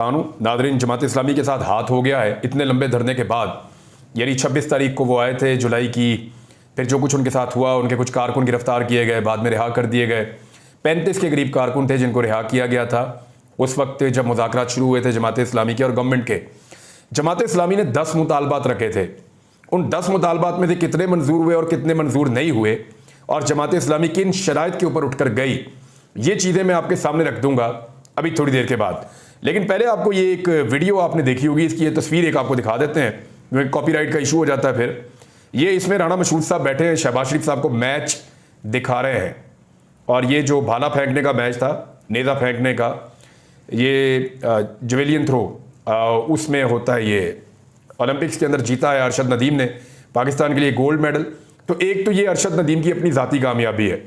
Nadreen, Jamaat Islami के साथ हाथ हो गया है इतने लंबे धरने के बाद। यानी 26 तारीख को वो आए थे जुलाई की, फिर जो कुछ उनके साथ हुआ, उनके कुछ कारकुन गिरफ्तार किए गए, बाद में रिहा कर दिए गए। 35 के करीब कारकुन थे जिनको रिहा किया गया था उस वक्त जब मुज़ाकरात शुरू हुए थे जमात इस्लामी के और गवर्नमेंट के। जमात इस्लामी ने 10 मुतालबात रखे थे। उन 10 मुतालबात में से कितने मंजूर हुए और कितने मंजूर नहीं हुए और जमात इस्लामी किन शराइत के ऊपर उठकर गई, ये चीज़ें मैं आपके सामने रख दूंगा अभी थोड़ी देर के बाद। लेकिन पहले आपको ये एक वीडियो आपने देखी होगी, इसकी ये तस्वीर एक आपको दिखा देते हैं क्योंकि कॉपीराइट का इशू हो जाता है फिर। ये इसमें राणा मशहूद साहब बैठे हैं, शहबाज शरीफ साहब को मैच दिखा रहे हैं और ये जो भाला फेंकने का मैच था, नेज़ा फेंकने का, ये जवेलियन थ्रो उसमें होता है। ये ओलंपिक्स के अंदर जीता है अरशद नदीम ने पाकिस्तान के लिए गोल्ड मेडल। तो एक तो ये अरशद नदीम की अपनी ज़ाती कामयाबी है,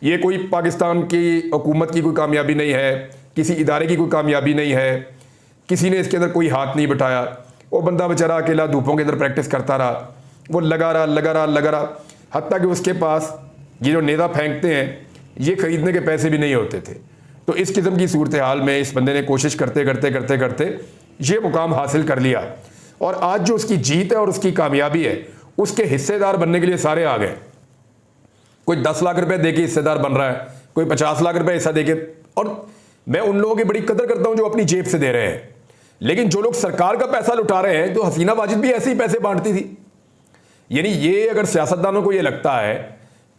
ये कोई पाकिस्तान की हुकूमत की कोई कामयाबी नहीं है, किसी इदारे की कोई कामयाबी नहीं है, किसी ने इसके अंदर कोई हाथ नहीं बटाया। वो बंदा बेचारा अकेला धूपों के अंदर प्रैक्टिस करता रहा, वो लगा रहा, हत्ता कि उसके पास ये जो नेज़ा फेंकते हैं ये ख़रीदने के पैसे भी नहीं होते थे। तो इस किस्म की सूरत हाल में इस बंदे ने कोशिश करते करते ये मुकाम हासिल कर लिया और आज जो उसकी जीत है और उसकी कामयाबी है उसके हिस्सेदार बनने के लिए सारे आ गए। कोई 10 लाख रुपए दे के हिस्सेदार बन रहा है, कोई 50 लाख रुपए हिस्सा दे के। और मैं उन लोगों की बड़ी कदर करता हूं जो अपनी जेब से दे रहे हैं, लेकिन जो लोग सरकार का पैसा लुटा रहे हैं, तो हसीना वाजिद भी ऐसे ही पैसे बांटती थी। यानी ये अगर सियासतदानों को ये लगता है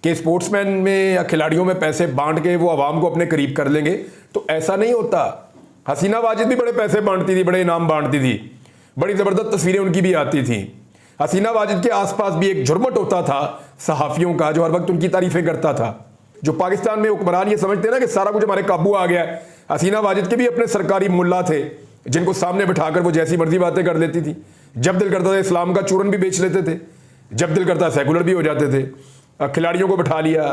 कि स्पोर्ट्समैन में या खिलाड़ियों में पैसे बांट के वो आवाम को अपने करीब कर लेंगे, तो ऐसा नहीं होता। हसीना वाजिद भी बड़े पैसे बांटती थी, बड़े इनाम बांटती थी, बड़ी ज़बरदस्त तस्वीरें उनकी भी आती थी। हसीना वाजिद के आसपास भी एक झुरमट होता था सहाफ़ियों का जो हर वक्त उनकी तारीफें करता था। जो पाकिस्तान में हुक्मरान ये समझते हैं ना कि सारा कुछ हमारे काबू आ गया है, हसीना वाजिद के भी अपने सरकारी मुल्ला थे जिनको सामने बिठाकर वो जैसी मर्जी बातें कर लेती थी। जब दिल करता था इस्लाम का चूरन भी बेच लेते थे, जब दिल करता सेकुलर भी हो जाते थे। खिलाड़ियों को बिठा लिया,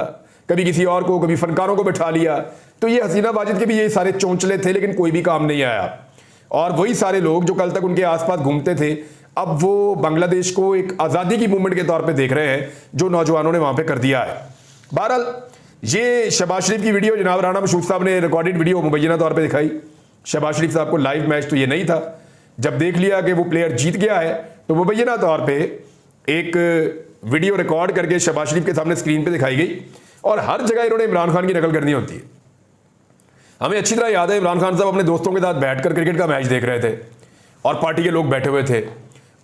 कभी किसी और को, कभी फनकारों को बिठा लिया। तो ये हसीना वाजिद के भी ये सारे चौंचले थे, लेकिन कोई भी काम नहीं आया। और वही सारे लोग जो कल तक उनके आसपास घूमते थे, अब वो बांग्लादेश को एक आज़ादी की मूवमेंट के तौर पे देख रहे हैं जो नौजवानों ने वहां पे कर दिया है। बहरहाल ये शहबाज शरीफ की वीडियो जनाब राणा मशहूद साहब ने रिकॉर्डेड वीडियो मुबैना तौर पे दिखाई। शहबाज शरीफ साहब को लाइव मैच तो ये नहीं था। जब देख लिया कि वो प्लेयर जीत गया है तो मुबैना तौर पर एक वीडियो रिकॉर्ड करके शहबाज शरीफ के सामने स्क्रीन पे दिखाई गई और हर जगह इन्होंने इमरान खान की नकल करनी होती है। हमें अच्छी तरह याद है इमरान खान साहब अपने दोस्तों के साथ बैठकर क्रिकेट का मैच देख रहे थे और पार्टी के लोग बैठे हुए थे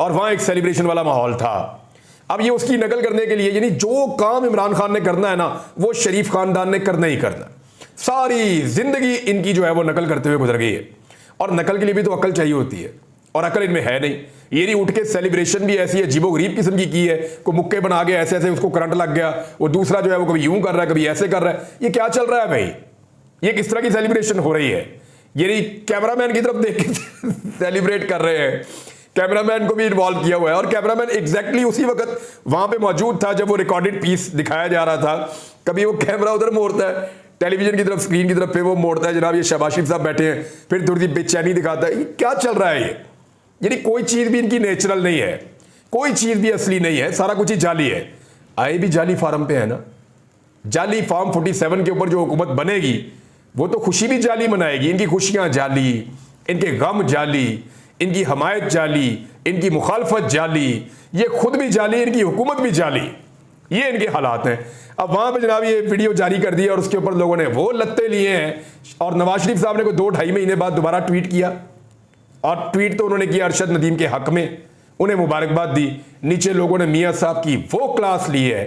और वहां एक सेलिब्रेशन वाला माहौल था। अब ये उसकी नकल करने के लिए, यानी जो काम इमरान खान ने करना है ना, वो शरीफ खानदान ने करना ही करना। सारी जिंदगी इनकी जो है वो नकल करते हुए गुजर गई है और नकल के लिए भी तो अकल चाहिए होती है और अकल इनमें है नहीं। ये नहीं उठ के सेलिब्रेशन भी ऐसी अजीबोगरीब किस्म की है, को मुक्के बना के ऐसे ऐसे उसको करंट लग गया, वो दूसरा जो है वो कभी यूं कर रहा है कभी ऐसे कर रहा है। ये क्या चल रहा है भाई? ये किस तरह की सेलिब्रेशन हो रही है? ये नहीं कैमरामैन की तरफ देख के सेलिब्रेट कर रहे हैं, कैमरामैन को भी इन्वॉल्व किया हुआ है और कैमरामैन एग्जैक्टली उसी वक्त वहां पे मौजूद था जब वो रिकॉर्डेड पीस दिखाया जा रहा था। कभी वो कैमरा उधर मोड़ता है टेलीविजन की तरफ, स्क्रीन की तरफ, फिर वो मोड़ता है जनाब ये शहबाज शरीफ साहब बैठे हैं, फिर थोड़ी सी बेचैनी दिखाता है। ये क्या चल रहा है? ये यानी कोई चीज भी इनकी नेचुरल नहीं है, कोई चीज भी असली नहीं है, सारा कुछ ही जाली है। आए भी जाली फार्म पे है ना, जाली फार्म 47 के ऊपर जो हुकूमत बनेगी वो तो खुशी भी जाली मनाएगी। इनकी खुशियां जाली, इनके गम जाली, इनकी हमायत जाली, इनकी मुखालफत जाली, ये खुद भी जाली, इनकी हुकूमत भी जाली। ये इनके हालात हैं। अब वहां पे जनाब ये वीडियो जारी कर दी और उसके ऊपर लोगों ने वो लत्ते लिए हैं और नवाज शरीफ साहब ने कोई 2-2.5 महीने बाद दोबारा ट्वीट किया और ट्वीट तो उन्होंने किया अरशद नदीम के हक में, उन्हें मुबारकबाद दी। नीचे लोगों ने मियां साहब की वो क्लास ली है,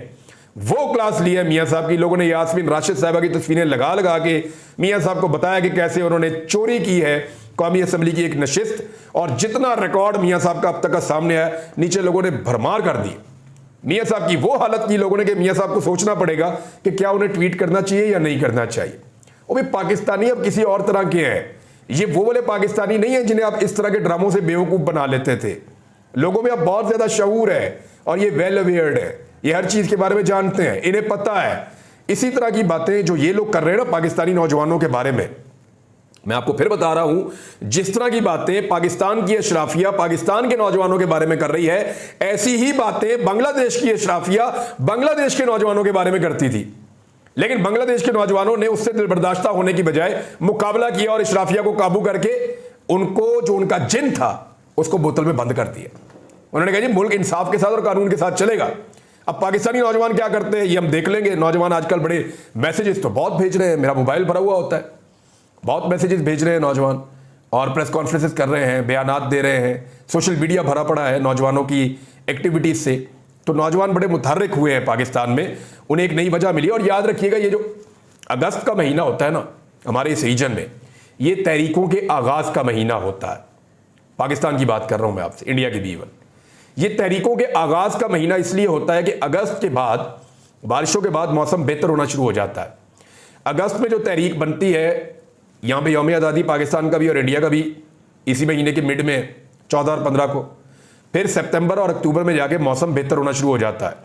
वो क्लास ली है मियां साहब की। लोगों ने यास्मीन राशिद साहिबा की तस्वीरें लगा लगा के मियां साहब को बताया कि कैसे उन्होंने चोरी की है कौमी असम्बली की एक नशिस्त, और जितना रिकॉर्ड मियां साहब का अब तक का सामने आया नीचे लोगों ने भरमार कर दी। मियां साहब की वो हालत की लोगों ने कि मियां साहब को सोचना पड़ेगा कि क्या उन्हें ट्वीट करना चाहिए या नहीं करना चाहिए। वो भी पाकिस्तानी अब किसी और तरह के हैं, ये वो वाले पाकिस्तानी नहीं है जिन्हें आप इस तरह के ड्रामों से बेवकूफ बना लेते थे। लोगों में अब बहुत ज्यादा शऊर है और ये वेल अवेयर्ड है, ये हर चीज के बारे में जानते हैं, इन्हें पता है। इसी तरह की बातें जो ये लोग कर रहे हैं ना पाकिस्तानी नौजवानों के बारे में, मैं आपको फिर बता रहा हूं, जिस तरह की बातें पाकिस्तान की अशराफिया पाकिस्तान के नौजवानों के बारे में कर रही है, ऐसी ही बातें बांग्लादेश की अशराफिया बांग्लादेश के नौजवानों के बारे में करती थी। लेकिन बांग्लादेश के नौजवानों ने उससे दिलबर्दाश्ता होने की बजाय मुकाबला किया और इशराफिया को काबू करके उनको जो उनका जिन था उसको बोतल में बंद कर दिया। उन्होंने कहा जी मुल्क इंसाफ के साथ और कानून के साथ चलेगा। अब पाकिस्तानी नौजवान क्या करते हैं ये हम देख लेंगे। नौजवान आजकल बड़े मैसेजेस तो बहुत भेज रहे हैं, मेरा मोबाइल भरा हुआ होता है, बहुत मैसेजेस भेज रहे हैं नौजवान, और प्रेस कॉन्फ्रेंसेस कर रहे हैं, बयानात दे रहे हैं, सोशल मीडिया भरा पड़ा है नौजवानों की एक्टिविटीज से। तो नौजवान बड़े मुतहर्रिक हुए हैं पाकिस्तान में, उन्हें एक नई वजह मिली। और याद रखिएगा ये जो अगस्त का महीना होता है ना हमारे इस रीजन में, ये तहरीकों के आगाज का महीना होता है। पाकिस्तान की बात कर रहा हूं मैं आपसे, इंडिया की भी इवन। ये तहरीकों के आगाज का महीना इसलिए होता है कि अगस्त के बाद, बारिशों के बाद मौसम बेहतर होना शुरू हो जाता है। अगस्त में जो तहरीक बनती है, यहां पे यौम आज़ादी पाकिस्तान का भी और इंडिया का भी इसी महीने के मिड में 14 और 15 को, फिर सितंबर और अक्टूबर में जाके मौसम बेहतर होना शुरू हो जाता है।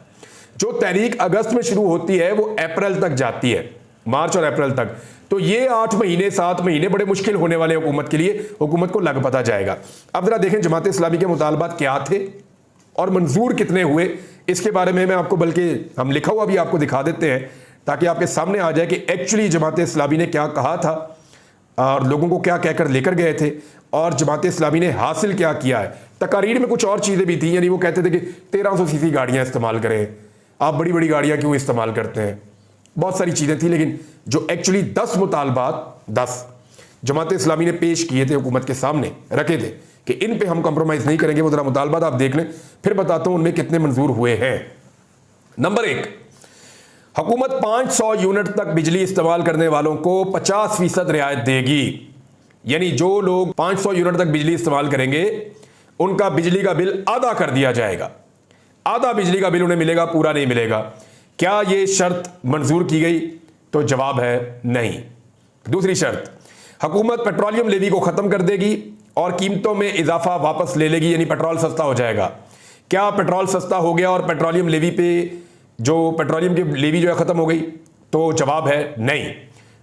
जो तहरीक अगस्त में शुरू होती है वो अप्रैल तक जाती है, मार्च और अप्रैल तक। तो ये 8 महीने 7 महीने बड़े मुश्किल होने वाले हुकूमत के लिए, हुकूमत को लग पता जाएगा। अब जरा देखें जमात इस्लामी के मुतालबात क्या थे और मंजूर कितने हुए, इसके बारे में मैं आपको, बल्कि हम लिखा हुआ भी आपको दिखा देते हैं ताकि आपके सामने आ जाए कि एक्चुअली जमात इस्लामी ने क्या कहा था और लोगों को क्या कहकर लेकर गए थे और जमात इस्लामी ने हासिल क्या किया है। तकारीर में कुछ और चीज़ें भी थी, यानी वो कहते थे कि 1300 सीसी गाड़ियाँ इस्तेमाल करें, आप बड़ी बड़ी गाड़ियाँ क्यों इस्तेमाल करते हैं, बहुत सारी चीज़ें थी। लेकिन जो एक्चुअली 10 मुतालबात 10 जमात इस्लामी ने पेश किए थे, हुकूमत के सामने रखे थे कि इन पे हम कंप्रोमाइज़ नहीं करेंगे, वो जरा मुतालबात आप देख लें, फिर बताता हूँ उनमें कितने मंजूर हुए हैं। नंबर 1, हुकूमत 500 यूनिट तक बिजली इस्तेमाल करने वालों को 50% रियायत देगी। यानी जो लोग 500 यूनिट तक बिजली इस्तेमाल करेंगे उनका बिजली का बिल आधा कर दिया जाएगा। आधा बिजली का बिल उन्हें मिलेगा, पूरा नहीं मिलेगा। क्या यह शर्त मंजूर की गई? तो जवाब है नहीं। दूसरी शर्त, हुकूमत पेट्रोलियम लेवी को खत्म कर देगी और कीमतों में इजाफा वापस ले लेगी, यानी पेट्रोल सस्ता हो जाएगा। क्या पेट्रोल सस्ता हो गया और पेट्रोलियम लेवी पे जो पेट्रोलियम की लेवी जो है खत्म हो गई? तो जवाब है नहीं।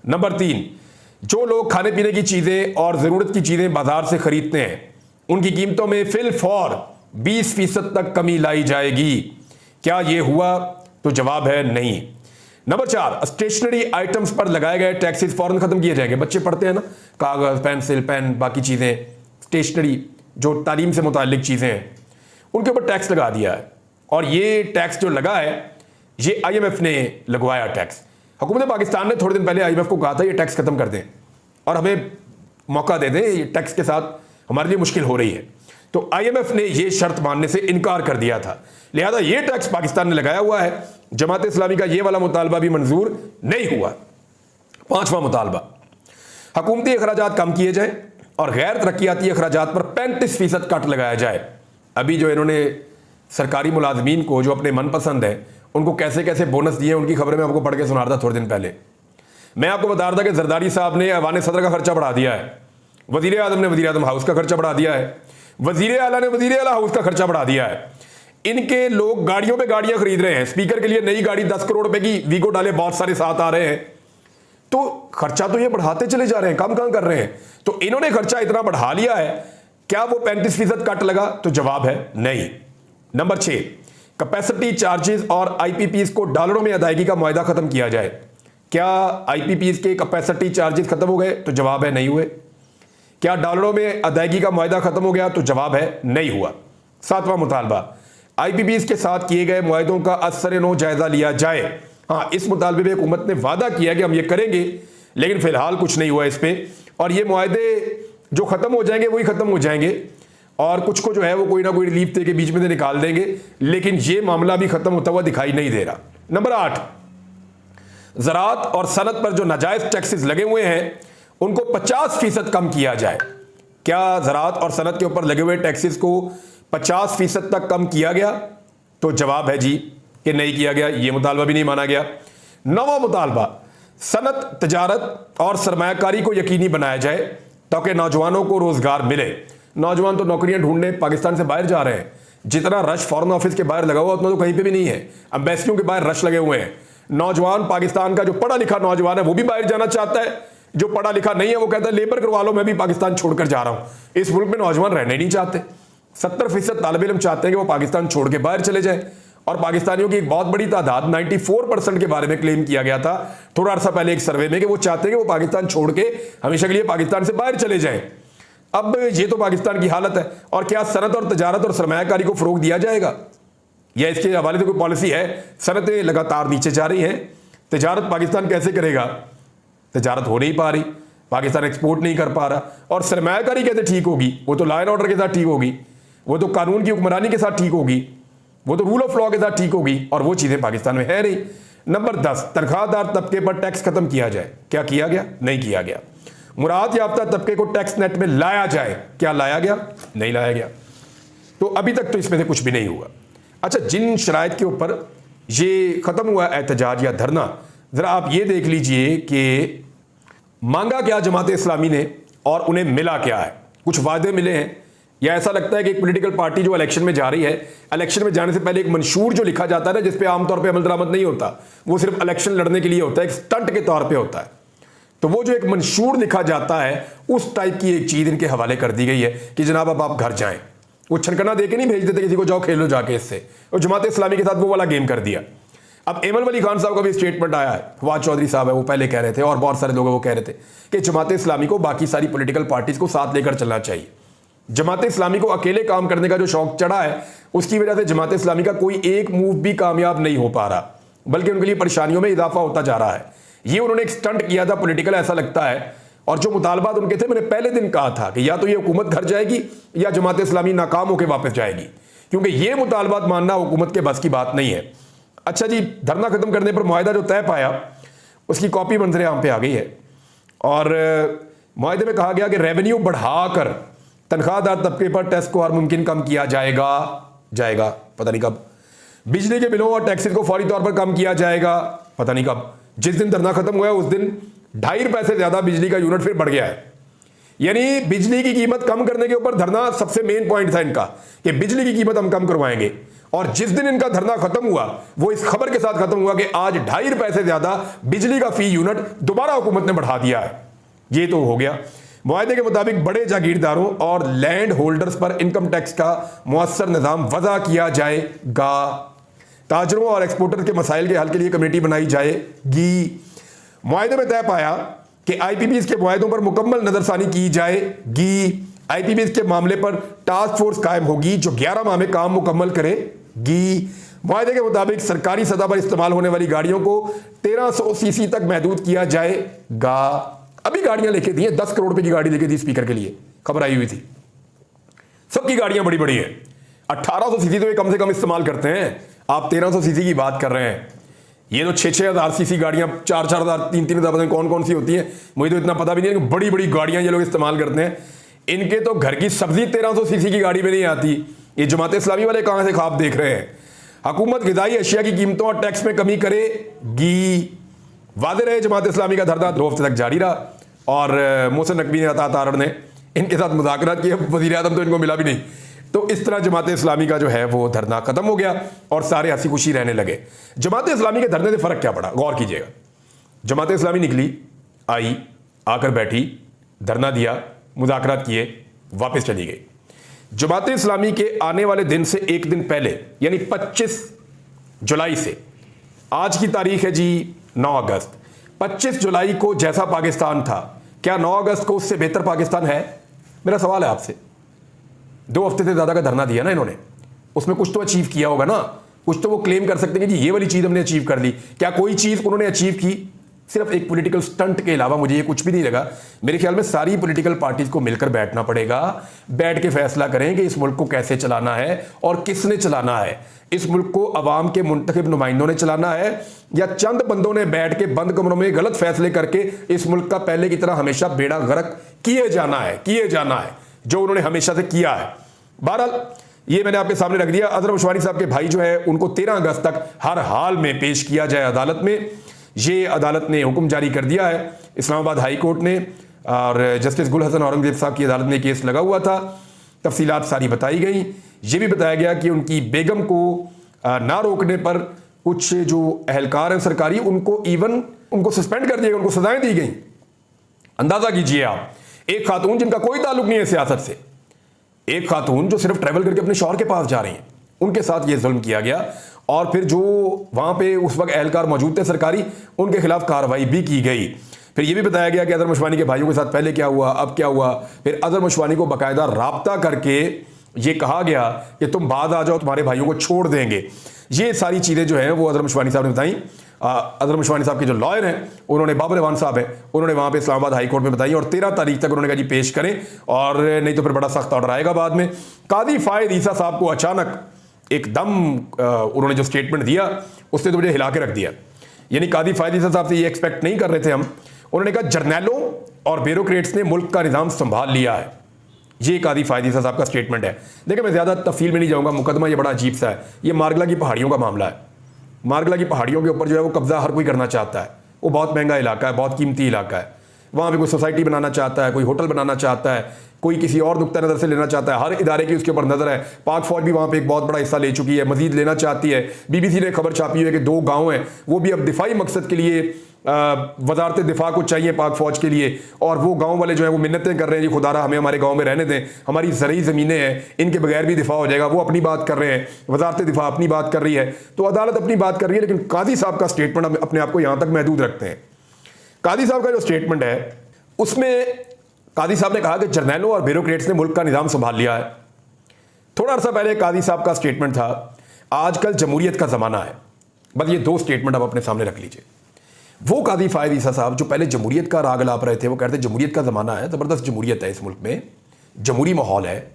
नंबर 3, जो लोग खाने पीने की चीजें और जरूरत की चीजें बाजार से खरीदते हैं उनकी कीमतों में फिल फौर 20% तक कमी लाई जाएगी। क्या यह हुआ? तो जवाब है नहीं। नंबर 4, स्टेशनरी आइटम्स पर लगाए गए टैक्सेस फौरन खत्म किए जाएंगे। बच्चे पढ़ते हैं ना, कागज, पेंसिल, पेन, बाकी चीजें, स्टेशनरी जो तालीम से मुताल्लिक चीजें हैं, उनके ऊपर टैक्स लगा दिया है। और ये टैक्स जो लगा है ये IMF ने लगवाया टैक्स। हुकूमत पाकिस्तान ने थोड़े दिन पहले IMF को कहा था ये टैक्स खत्म कर दें और हमें मौका दे दें, ये टैक्स के साथ हमारे लिए मुश्किल हो रही है। तो IMF ने ये शर्त मानने से इनकार कर दिया था, लिहाजा ये टैक्स पाकिस्तान ने लगाया हुआ है। जमात इस्लामी का ये वाला मुतालबा भी मंजूर नहीं हुआ। 5वां मुतालबा, हुकूमती अखराजात कम किए जाए और गैर तरक्याती अखराजात पर 35% कट लगाया जाए। अभी जो इन्होंने सरकारी मुलाजमीन को जो अपने मनपसंद है उनको कैसे कैसे बोनस दिए, उनकी खबरें मैं आपको पढ़ के सुना रहा था थोड़े दिन पहले। मैं आपको बता रहा था कि जरदारी साहब ने ऐवान सदर का खर्चा बढ़ा दिया है, वजीर आजम ने वजीर आजम हाउस का खर्चा बढ़ा दिया है, वजीर आला ने वजीर आला हाउस का खर्चा बढ़ा दिया है। इनके लोग गाड़ियों पे गाड़ियां खरीद रहे हैं, स्पीकर के लिए नई गाड़ी 10 करोड़ रुपए की वीगो डाले बहुत सारे साथ आ रहे हैं। तो खर्चा तो ये बढ़ाते चले जा रहे हैं, कम कम कर रहे हैं। तो इन्होंने खर्चा इतना बढ़ा लिया है, क्या वो 35% कट लगा? तो जवाब है नहीं। नंबर 6, कैपेसिटी चार्जेस और IPPs को डॉलरों में अदायगी का मुआहदा खत्म किया जाए। क्या IPPs के कैपेसिटी चार्जेस खत्म हो गए? तो जवाब है नहीं हुए। क्या डॉलरों में अदायगी का मुआहदा खत्म हो गया? तो जवाब है नहीं हुआ। 7वां मुतालबा, IPPs के साथ किए गए मुआहदों का असर-ए-नौ जायजा लिया जाए। हाँ, इस मुतालबे में हुकूमत ने वादा किया कि हम ये करेंगे, लेकिन फिलहाल कुछ नहीं हुआ इस पे। और ये मुआहदे जो खत्म हो जाएंगे वही खत्म हो जाएंगे और कुछ को जो है वो कोई ना कोई रिलीफ दे के बीच में से निकाल देंगे, लेकिन ये मामला भी खत्म होता हुआ दिखाई नहीं दे रहा। नंबर 8, ज़राअत और सनत पर जो नाजायज टैक्सेस लगे हुए हैं उनको 50% कम किया जाए। क्या ज़राअत और सनत के ऊपर लगे हुए टैक्सेस को 50% तक कम किया गया? तो जवाब है जी कि नहीं किया गया, ये मुतालबा भी नहीं माना गया। 9वां मुतालबा, सनत, तजारत और सरमायाकारी को यकीनी बनाया जाए ताकि नौजवानों को रोजगार मिले। नौजवान तो नौकरियां ढूंढने पाकिस्तान से बाहर जा रहे हैं। जितना रश फॉरेन ऑफिस के बाहर लगा हुआ उतना तो कहीं पे भी नहीं है। एम्बेसियों के बाहर रश लगे हुए हैं। नौजवान, पाकिस्तान का जो पढ़ा लिखा नौजवान है वो भी बाहर जाना चाहता है, जो पढ़ा लिखा नहीं है वो कहता है लेबर करवा लो, मैं भी पाकिस्तान छोड़कर जा रहा हूं। इस मुल्क में नौजवान रहने नहीं चाहते। 70% तालिब इल्म चाहते हैं कि वो पाकिस्तान छोड़ के बाहर चले जाएं। और पाकिस्तानियों की एक बहुत बड़ी तादाद 94% के बारे में क्लेम किया गया था थोड़ा अर्सा पहले एक सर्वे में कि वो चाहते हैं कि वो पाकिस्तान छोड़ के हमेशा के लिए पाकिस्तान से बाहर चले जाएं। अब ये तो पाकिस्तान की हालत है। और क्या सनत और तजारत और सरमायाकारी को फरोग दिया जाएगा, या इसके हवाले से कोई पॉलिसी है? सनतें लगातार नीचे जा रही हैं, तजारत पाकिस्तान कैसे करेगा? तजारत हो नहीं पा रही, पाकिस्तान एक्सपोर्ट नहीं कर पा रहा। और सरमायाकारी कैसे ठीक होगी? वो तो लॉ एंड ऑर्डर के साथ ठीक होगी, वो तो कानून की हुक्मरानी के साथ ठीक होगी, वो तो रूल ऑफ लॉ के साथ ठीक होगी, और वो चीज़ें पाकिस्तान में है नहीं। नंबर 10, तनख्वाहदार तबके पर टैक्स खत्म किया जाए। क्या किया गया? नहीं किया गया। मुराद याफ्ता तबके को टैक्स नेट में लाया जाए। क्या लाया गया? नहीं लाया गया। तो अभी तक तो इसमें से कुछ भी नहीं हुआ। अच्छा, जिन शराइत के ऊपर ये खत्म हुआ एहतजाज या धरना, जरा आप ये देख लीजिए कि मांगा क्या जमात इस्लामी ने और उन्हें मिला क्या है। कुछ वादे मिले हैं, या ऐसा लगता है कि एक पॉलिटिकल पार्टी जो इलेक्शन में जा रही है, इलेक्शन में जाने से पहले एक मंशूर जो लिखा जाता है ना, जिसपे आमतौर पे अमल दरामद नहीं होता, वो सिर्फ इलेक्शन लड़ने के लिए होता है, एक स्टंट के तौर पे होता है। तो वो जो एक मंशूर लिखा जाता है, उस टाइप की एक चीज इनके हवाले कर दी गई है कि जनाब अब आप घर जाएं। वो छनकना दे के नहीं भेज देते किसी को, जाओ खेलो जाके इससे। और जमात इस्लामी के साथ वो वाला गेम कर दिया। अब एमल वली खान साहब का भी स्टेटमेंट आया है, फवाद चौधरी साहब है, वो पहले कह रहे थे, और बहुत सारे लोग वो कह रहे थे कि जमात इस्लामी को बाकी सारी पॉलिटिकल पार्टीज को साथ लेकर चलना चाहिए। जमात इस्लामी को अकेले काम करने का जो शौक चढ़ा है, उसकी वजह से जमात इस्लामी का कोई एक मूव भी कामयाब नहीं हो पा रहा, बल्कि उनके लिए परेशानियों में इजाफा होता जा रहा है। ये उन्होंने एक स्टंट किया था पॉलिटिकल, ऐसा लगता है। और जो मुतालबात उनके थे, मैंने पहले दिन कहा था कि या तो ये हुकूमत घर जाएगी या जमात इस्लामी नाकाम होकर वापस जाएगी, क्योंकि ये मुतालबात मानना हुकूमत के बस की बात नहीं है। अच्छा जी, धरना खत्म करने पर मुआहिदा जो तय पाया, उसकी कॉपी मंजर आम पे आ गई है। और मुआहिदे में कहा गया कि रेवेन्यू बढ़ाकर तनख्वाहदार तबके पर टैक्स को हर मुमकिन कम किया जाएगा, पता नहीं कब। बिजली के बिलों और टैक्सेस को फौरी तौर पर कम किया जाएगा, पता नहीं कब। जिस दिन धरना खत्म हुआ है उस दिन 2.5 रुपए से ज्यादा बिजली का यूनिट फिर बढ़ गया है। यानी बिजली की कीमत कम करने के ऊपर धरना सबसे मेन पॉइंट था इनका, कि बिजली की कीमत हम कम करवाएंगे। और जिस दिन इनका धरना खत्म हुआ, वो इस खबर के साथ खत्म हुआ कि आज 2.5 रुपए से ज्यादा बिजली का फी यूनिट दोबारा हुकूमत ने बढ़ा दिया है। ये तो हो गया। मुआहदे के मुताबिक बड़े जागीरदारों और लैंड होल्डर्स पर इनकम टैक्स का मुअस्सर निज़ाम वज़ा किया जाएगा। ताजरों और एक्सपोर्टर के मसाइल के हल के लिए कमेटी बनाई जाएगी। मुआहदे में तय पाया कि आईपीपीज के मुआहदों पर मुकम्मल नजरसानी की जाएगी। आईपीपीज के मामले पर टास्क फोर्स कायम होगी जो 11 माह में काम मुकम्मल करेगी। मुआहदे के मुताबिक सरकारी सतह पर इस्तेमाल होने वाली गाड़ियों को 1300 सीसी तक महदूद किया जाएगा। अभी गाड़ियां लेके दी है, 10 करोड़ रुपए की गाड़ी लेके दी स्पीकर के लिए, खबर आई हुई थी। सबकी गाड़ियां बड़ी बड़ी है। 1800 सीसी तो ये कम से कम इस्तेमाल करते हैं, आप 1300 सीसी की बात कर रहे हैं। ये तो 6-6 हज़ार सीसी गाड़ियां, 4-4 हज़ार, 3-3 हज़ार, पता नहीं कौन कौन सी होती हैं, मुझे तो इतना पता भी नहीं है कि बड़ी बड़ी गाड़ियां ये लोग इस्तेमाल करते हैं। इनके तो घर की सब्जी 1300 सीसी की गाड़ी में नहीं आती। ये जमात इस्लामी वाले कहां से ख्वाब देख रहे हैं? हुकूमत ग़िज़ाई अशिया की कीमतों और टैक्स में कमी करेगी। वादे रहे जमात इस्लामी का धरना 2 हफ्ते तक जारी रहा, और मोहसिन नकवी तारड़ ने इनके साथ मुज़ाकरात किए। वज़ीर आज़म तो इनको मिला भी नहीं। तो इस तरह जमात इस्लामी का जो है वो धरना खत्म हो गया और सारे हंसी खुशी रहने लगे। जमात इस्लामी के धरने से फर्क क्या पड़ा, गौर कीजिएगा। जमात इस्लामी निकली, आई, आकर बैठी, धरना दिया, मुज़ाकरात किए, वापस चली गई। जमात इस्लामी के आने वाले दिन से एक दिन पहले, यानी 25 जुलाई से, आज की तारीख है जी 9 अगस्त, 25 जुलाई को जैसा पाकिस्तान था, क्या 9 अगस्त को उससे बेहतर पाकिस्तान है? मेरा सवाल है आपसे। 2 हफ्ते से ज्यादा का धरना दिया ना इन्होंने, उसमें कुछ तो अचीव किया होगा ना, कुछ तो वो क्लेम कर सकते हैं कि ये वाली चीज हमने अचीव कर ली। क्या कोई चीज उन्होंने अचीव की? सिर्फ एक पॉलिटिकल स्टंट के अलावा मुझे ये कुछ भी नहीं लगा। मेरे ख्याल में सारी पॉलिटिकल पार्टीज को मिलकर बैठना पड़ेगा, बैठ के फैसला करें कि इस मुल्क को कैसे चलाना है और किसने चलाना है। इस मुल्क को अवाम के मुंतखब नुमाइंदों ने चलाना है, या चंद बंदों ने बैठ के बंद कमरों में गलत फैसले करके इस मुल्क का पहले की तरह हमेशा बेड़ा गर्क किए जाना है जो उन्होंने हमेशा से किया है। बहरहाल ये मैंने आपके सामने रख दिया। अजहर उस्मानी साहब के भाई जो है उनको 13 अगस्त तक हर हाल में पेश किया जाए अदालत में। ये अदालत ने हुक्म जारी कर दिया है, इस्लामाबाद हाई कोर्ट ने, और जस्टिस गुल हसन औरंगजेब साहब की अदालत में केस लगा हुआ था। तफसीलात सारी बताई गई। ये भी बताया गया कि उनकी बेगम को ना रोकने पर कुछ जो अहलकार हैं सरकारी, उनको सस्पेंड कर दिया गया, उनको सजाएं दी गई। अंदाजा कीजिए आप, एक खातून जिनका कोई ताल्लुक नहीं है सियासत से, एक खातून जो सिर्फ ट्रैवल करके अपने शौहर के पास जा रही हैं, उनके साथ ये जुल्म किया गया। और फिर जो वहां पे उस वक्त एहलकार मौजूद थे सरकारी, उनके खिलाफ कार्रवाई भी की गई। फिर ये भी बताया गया कि अजहर मशवानी के भाइयों के साथ पहले क्या हुआ, अब क्या हुआ। फिर अजहर मशवानी को बाकायदा राब्ता करके ये कहा गया कि तुम बाद आ जाओ, तुम्हारे भाइयों को छोड़ देंगे। ये सारी चीज़ें जो हैं वो अजहर मशवानी साहब ने बताई। अजहर मशवानी साहब के जो लॉयर हैं, उन्होंने बाबर अवान साहब हैं, उन्होंने वहाँ पे इस्लामाबाद हाई कोर्ट में बताई और 13 तारीख तक उन्होंने कहा जी पेश करें, और नहीं तो फिर बड़ा सख्त ऑर्डर आएगा बाद में। कादी फायद ईसा साहब को अचानक एकदम उन्होंने जो स्टेटमेंट दिया उसने तो मुझे हिला के रख दिया। यानी कादी फायद ईसा साहब से ये एक्सपेक्ट नहीं कर रहे थे हम। उन्होंने कहा जर्नैलों और ब्यूरोक्रेट्स ने मुल्क का निज़ाम संभाल लिया है। ये कादी फायद ईसा साहब का स्टेटमेंट है। देखिए मैं ज़्यादा तफसील में नहीं जाऊँगा, मुकदमा ये बड़ा अजीब सा है। ये मारगला की पहाड़ियों का मामला है। मारगला की पहाड़ियों के ऊपर जो है वो कब्जा हर कोई करना चाहता है। वो बहुत महंगा इलाका है, बहुत कीमती इलाका है। वहाँ पे कोई सोसाइटी बनाना चाहता है, कोई होटल बनाना चाहता है, कोई किसी और नुक्ता नज़र से लेना चाहता है। हर इदारे की उसके ऊपर नज़र है। पाक फौज भी वहाँ पे एक बहुत बड़ा हिस्सा ले चुकी है, मजीद लेना चाहती है। BBC ने खबर छापी है कि 2 गाँव हैं, वो भी अब दिफाई मकसद के लिए वजारत दिफा को चाहिए पाक फौज के लिए, और वो गांव वाले जो है वो मिन्नतें कर रहे हैं जी खुदारा हमें हमारे गांव में रहने दें, हमारी ज़रूरी ज़मीनें हैं, इनके बगैर भी दिफा हो जाएगा। वो अपनी बात कर रहे हैं, वजारत दिफा अपनी बात कर रही है, तो अदालत अपनी बात कर रही है। लेकिन कादी साहब का स्टेटमेंट अपने आप को यहाँ तक महदूद रखते हैं। कादी साहब का जो स्टेटमेंट है उसमें कादी साहब ने कहा कि जर्नैलों और ब्यूरोक्रेट्स ने मुल्क का निज़ाम संभाल लिया है। थोड़ा अर्सा पहले कादी साहब का स्टेटमेंट था आजकल जमहूरियत का ज़माना है। बस ये 2 स्टेटमेंट आप अपने सामने रख लीजिए। वो कादी फायद ईसा साहब जो पहले जमहूरियत का राग लाप रहे थे, वो कहते जमहूरियत का ज़माना है, ज़बरदस्त जमहूरियत है इस मुल्क में, जमहूरी माहौल है,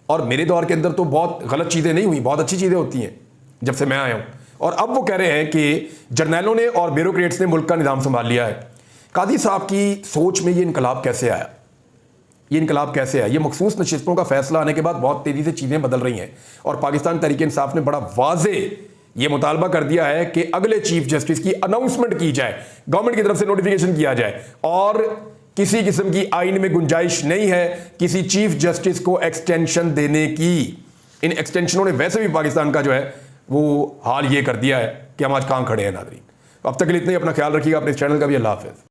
और मेरे दौर के अंदर तो बहुत गलत चीज़ें नहीं हुई, बहुत अच्छी चीज़ें होती हैं जब से मैं आया हूँ। और अब वो कह रहे हैं कि जर्नैलों ने और ब्यूरोक्रेट्स ने मुल्क का निज़ाम संभाल लिया है। कादी साहब की सोच में ये इनकलाब कैसे आया? ये इनकलाब कैसे आया? ये मखसूस नशिस्तों का फैसला आने के बाद बहुत तेज़ी से चीज़ें बदल रही हैं, और पाकिस्तान तहरीक इंसाफ ने बड़ा वाज़े ये मुतालबा कर दिया है कि अगले चीफ जस्टिस की अनाउंसमेंट की जाए, गवर्नमेंट की तरफ से नोटिफिकेशन किया जाए, और किसी किस्म की आइन में गुंजाइश नहीं है किसी चीफ जस्टिस को एक्सटेंशन देने की। इन एक्सटेंशनों ने वैसे भी पाकिस्तान का जो है वो हाल ये कर दिया है कि हम आज कहाँ खड़े हैं। नाज़रीन, अब तक के लिए इतना ही। अपना ख्याल रखिएगा, अपने चैनल का भी। अल्लाह हाफ़िज़।